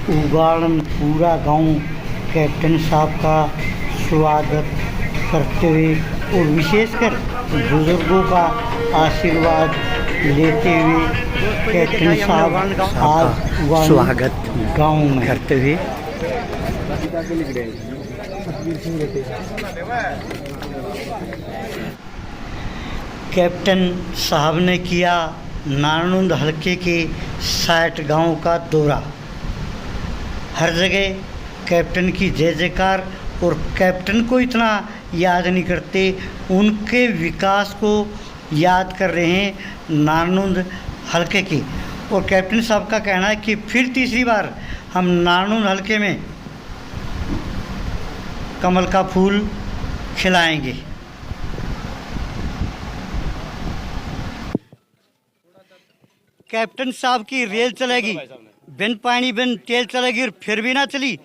उगाड़न पूरा गांव कैप्टन साहब का स्वागत करते हुए और विशेषकर बुजुर्गों का आशीर्वाद लेते हुए कैप्टन साहब आज स्वागत गांव में करते हुए कैप्टन साहब ने किया नारनौंद हलके के 60 गांव का दौरा। हर जगह कैप्टन की जय जयकार, और कैप्टन को इतना याद नहीं करते, उनके विकास को याद कर रहे हैं नारनौंद हलके की। और कैप्टन साहब का कहना है कि फिर तीसरी बार हम नारनौंद हलके में कमल का फूल खिलाएंगे। कैप्टन साहब की रेल चलेगी, बिन पानी बिन तेल चलेगी, और फिर भी ना चली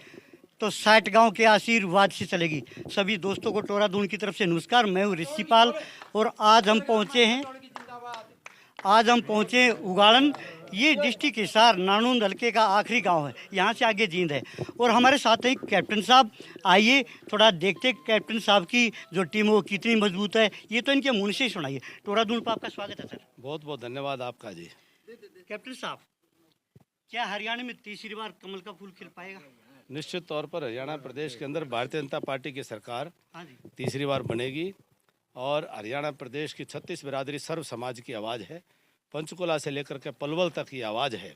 तो 60 गांव के आशीर्वाद से चलेगी। सभी दोस्तों को टोरादून की तरफ से नमस्कार। मैं हूँ ऋषिपाल और आज हम पहुँचे हैं उगाड़न। ये डिस्ट्रिक्ट हिसार नारनौंद हलके का आखिरी गांव है, यहाँ से आगे जींद है। और हमारे साथ हैं कैप्टन साहब। आइए थोड़ा देखते कैप्टन साहब की जो टीम है वो कितनी मजबूत है, ये तो इनके मुँह से ही सुनाइए। टोरादून पर आपका स्वागत है सर। बहुत बहुत धन्यवाद आपका जी। कैप्टन साहब, क्या हरियाणा में तीसरी बार कमल का फूल खिल पाएगा? निश्चित तौर पर हरियाणा प्रदेश के अंदर भारतीय जनता पार्टी की सरकार तीसरी बार बनेगी और हरियाणा प्रदेश की 36 बिरादरी सर्व समाज की आवाज़ है। पंचकुला से लेकर के पलवल तक की आवाज़ है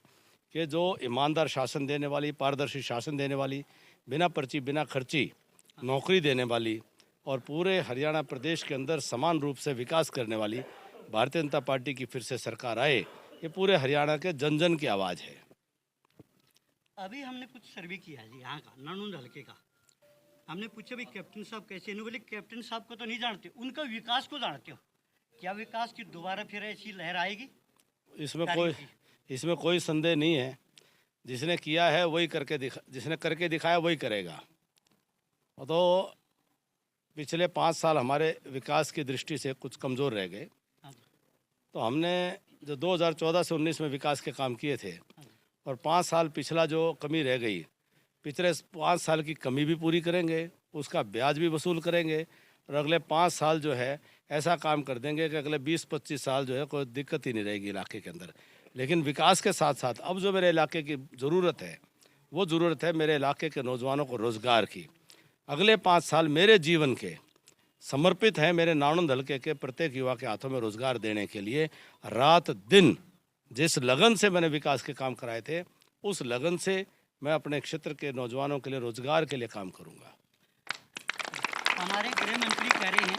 कि जो ईमानदार शासन देने वाली, पारदर्शी शासन देने वाली, बिना पर्ची बिना खर्ची नौकरी देने वाली और पूरे हरियाणा प्रदेश के अंदर समान रूप से विकास करने वाली भारतीय जनता पार्टी की फिर से सरकार आए, ये पूरे हरियाणा के जन जन की आवाज़ है। अभी हमने कुछ सर्वे किया है जी यहाँ का, नारनौंद हलके का। हमने पूछा भाई कैप्टन साहब कैसे हैं, बोले कैप्टन साहब को तो नहीं जानते, उनका विकास को जानते हो। क्या विकास की दोबारा फिर ऐसी लहर आएगी? इसमें कोई संदेह नहीं है। जिसने किया है वही जिसने करके दिखाया वही करेगा। तो पिछले 5 साल हमारे विकास की दृष्टि से कुछ कमज़ोर रह गए, तो हमने जो 2014 से 19 में विकास के काम किए थे और 5 साल पिछला जो कमी रह गई, पिछले 5 साल की कमी भी पूरी करेंगे, उसका ब्याज भी वसूल करेंगे और अगले 5 साल जो है ऐसा काम कर देंगे कि अगले 20-25 साल जो है कोई दिक्कत ही नहीं रहेगी इलाके के अंदर। लेकिन विकास के साथ साथ अब जो मेरे इलाके की ज़रूरत है वो ज़रूरत है मेरे इलाके के नौजवानों को रोज़गार की। अगले 5 साल मेरे जीवन के समर्पित हैं मेरे नारनौंद हलके के प्रत्येक युवा के हाथों में रोज़गार देने के लिए। रात दिन जिस लगन से मैंने विकास के काम कराए थे, उस लगन से मैं अपने क्षेत्र के नौजवानों के लिए रोज़गार के लिए काम करूंगा। हमारे गृह मंत्री कह रहे हैं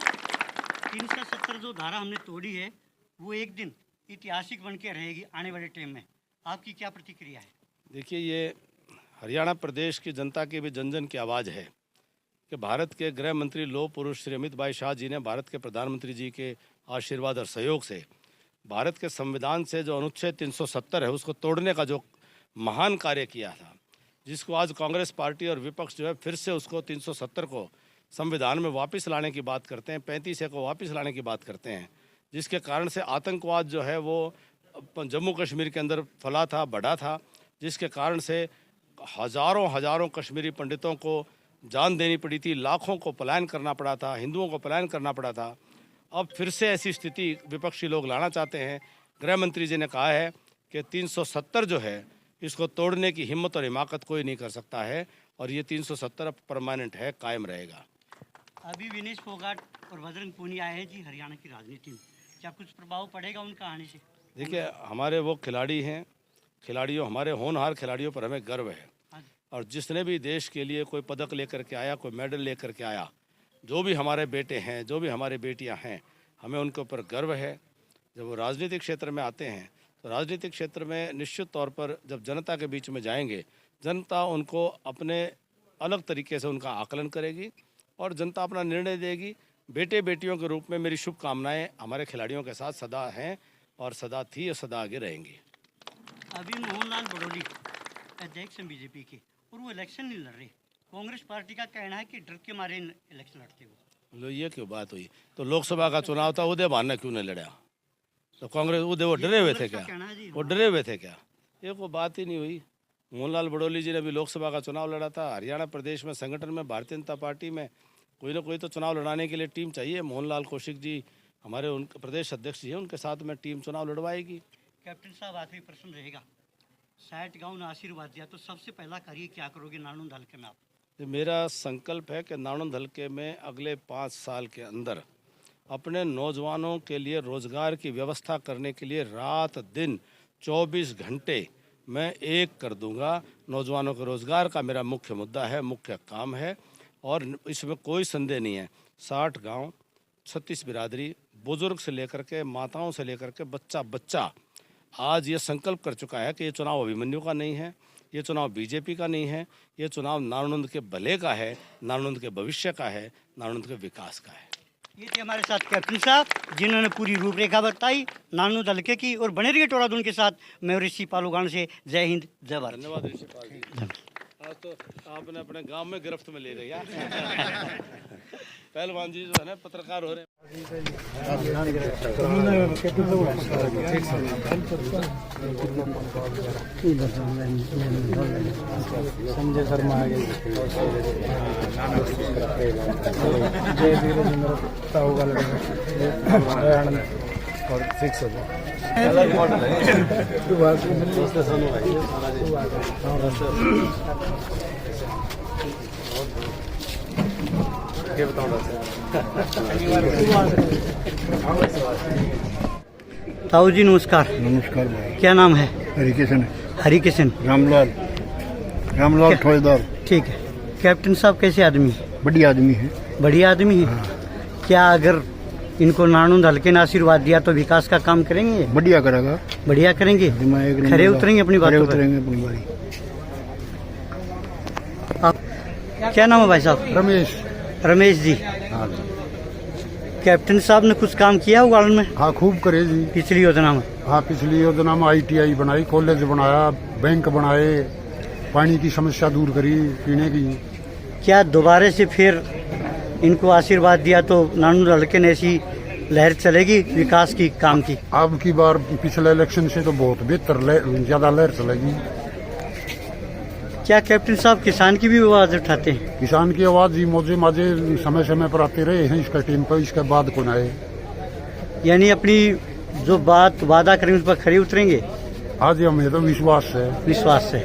370 जो धारा हमने तोड़ी है वो एक दिन ऐतिहासिक बन के रहेगी आने वाले टाइम में। आपकी क्या प्रतिक्रिया है? देखिए, ये हरियाणा प्रदेश की जनता की भी जन जन की आवाज़ है कि भारत के गृह मंत्री लोह पुरुष श्री अमित भाई शाह जी ने भारत के प्रधानमंत्री जी के आशीर्वाद और सहयोग से भारत के संविधान से जो अनुच्छेद 370 है उसको तोड़ने का जो महान कार्य किया था, जिसको आज कांग्रेस पार्टी और विपक्ष जो है फिर से उसको 370 को संविधान में वापस लाने की बात करते हैं, 35A को वापस लाने की बात करते हैं, जिसके कारण से आतंकवाद जो है वो जम्मू कश्मीर के अंदर फैला था, बढ़ा था, जिसके कारण से हज़ारों कश्मीरी पंडितों को जान देनी पड़ी थी, लाखों को पलायन करना पड़ा था, हिंदुओं को पलायन करना पड़ा था। अब फिर से ऐसी स्थिति विपक्षी लोग लाना चाहते हैं। गृह मंत्री जी ने कहा है कि 370 जो है इसको तोड़ने की हिम्मत और हिमाकत कोई नहीं कर सकता है और ये 370 परमानेंट है, कायम रहेगा। अभी विनेश फोगाट और बजरंग पूनिया आए हैं जी हरियाणा की राजनीति में, क्या कुछ प्रभाव पड़ेगा उनका आने से? देखिए, हमारे वो खिलाड़ी हैं, हमारे होनहार खिलाड़ियों पर हमें गर्व है और जिसने भी देश के लिए कोई पदक लेकर के आया, कोई मेडल लेकर के आया, जो भी हमारे बेटे हैं, जो भी हमारी बेटियां हैं, हमें उनके ऊपर गर्व है। जब वो राजनीतिक क्षेत्र में आते हैं तो राजनीतिक क्षेत्र में निश्चित तौर पर जब जनता के बीच में जाएंगे, जनता उनको अपने अलग तरीके से उनका आकलन करेगी और जनता अपना निर्णय देगी। बेटे बेटियों के रूप में मेरी शुभकामनाएं हमारे खिलाड़ियों के साथ सदा हैं और सदा थी और सदा आगे रहेंगी। अभी मोहनलाल बड़ौली अध्यक्ष हैं बीजेपी के और वो इलेक्शन नहीं लड़ रहे। कांग्रेस पार्टी का कहना है कि डर के मारे इलेक्शन लड़ते हो। लो, ये क्यों बात हुई? तो लोकसभा का चुनाव था, उदय भान ने क्यों नहीं लड़ा? तो कांग्रेस वो डरे हुए थे क्या? वो डरे हुए थे क्या? ये कोई बात ही नहीं हुई। मोहनलाल बड़ौली जी ने भी लोकसभा का चुनाव लड़ा था। हरियाणा प्रदेश में संगठन में भारतीय जनता पार्टी में कोई ना कोई तो चुनाव लड़ाने के लिए टीम चाहिए। मोहनलाल कौशिक जी हमारे उनके प्रदेश अध्यक्ष जी हैं, उनके साथ में टीम चुनाव लड़वाएगी। कैप्टन साहब, आखिरी प्रश्न रहेगा, 60 गांव ने आशीर्वाद दिया तो सबसे पहला कार्य क्या करोगे नानूंद हल्के में आप? मेरा संकल्प है कि नानूंद हल्के में अगले 5 साल के अंदर अपने नौजवानों के लिए रोज़गार की व्यवस्था करने के लिए रात दिन 24 घंटे मैं एक कर दूंगा। नौजवानों के रोज़गार का मेरा मुख्य मुद्दा है, मुख्य काम है और इसमें कोई संदेह नहीं है। 60 गांव, 36 बिरादरी, बुजुर्ग से लेकर के माताओं से लेकर के बच्चा बच्चा आज ये संकल्प कर चुका है कि ये चुनाव अभिमन्यु का नहीं है, ये चुनाव बीजेपी का नहीं है, ये चुनाव नानूंद के भले का है, नानूंद के भविष्य का है, नानूंद के विकास का है। ये थे हमारे साथ कैप्टन साहब जिन्होंने पूरी रूपरेखा बताई नानूंद हल्के की। और बने रहिए टोरादून के साथ। मैं ऋषि पालूगान से जय हिंद जय भारत। धन्यवाद ऋषि पाल जी। आज तो आपने अपने गांव में गिरफ्त में ले लिया। पहलवान जी जो है ना पत्रकार हो रहे हैं। संजय शर्मा आ गए और 6 हो ताऊ जी नमस्कार। नमस्कार भाई। क्या नाम है? हरिकिशन हरिकिशन रामलाल ठोजदार। ठीक है। कैप्टन साहब कैसे आदमी है? बढ़िया आदमी है। बढ़िया आदमी है। क्या अगर इनको नानूंद हल्के ने आशीर्वाद दिया तो विकास का काम करेंगे? बढ़िया करेगा। बढ़िया करेंगे। खरे उतरेंगे अपनी बातों पर। उतरेंगे अपनी बारी। क्या नाम है भाई साहब? रमेश जी। हाँ कैप्टन साहब ने कुछ काम किया उगाड़न में? हाँ खूब करे जी। पिछली योजना में? हाँ पिछली योजना में ITI बनाई, कॉलेज बनाया, बैंक बनाए, पानी की समस्या दूर करी पीने की। क्या दोबारा से फिर इनको आशीर्वाद दिया तो नानूंद हल्के ने ऐसी लहर चलेगी विकास की काम की? अब की बार पिछले इलेक्शन से तो बहुत बेहतर ज्यादा लहर चलेगी। क्या कैप्टन साहब किसान की भी आवाज उठाते हैं? किसान की आवाज जी मौजे माजे समय समय पर आते रहे हैं इसका टीम पर, इसके बाद कौन आए। यानी अपनी जो बात वादा करेंगे उस पर खरे उतरेंगे? आज हमें तो विश्वास है। विश्वास से।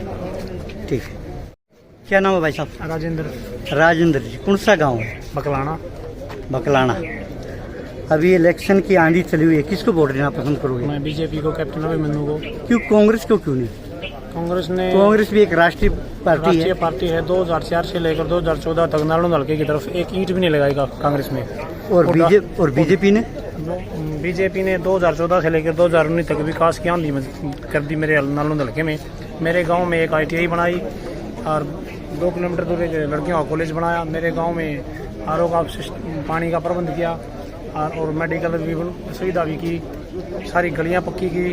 ठीक है। क्या नाम है भाई साहब? राजेंद्र जी। कौन सा गांव है? बकलाना। अभी इलेक्शन की आंधी चली हुई है, किसको वोट देना पसंद करोगे? मैं बीजेपी को, कैप्टन अभिमन्यु को। क्यों कांग्रेस को क्यों नहीं? कांग्रेस भी एक राष्ट्रीय पार्टी है। 2004 से लेकर 2014 तक नानूंद हल्के की तरफ एक ईंट भी नहीं लगाएगा कांग्रेस में। और बीजेपी ने 2014 से लेकर 2019 तक विकास की आंधी कर दी मेरे नानूंद हल्के में। मेरे गांव में एक ITI बनाई और 2 किलोमीटर दूर एक लड़कियों का कॉलेज बनाया। मेरे गांव में RO का पानी का प्रबंध किया और मेडिकल भी सुविधा भी की। सारी गलियां पक्की की।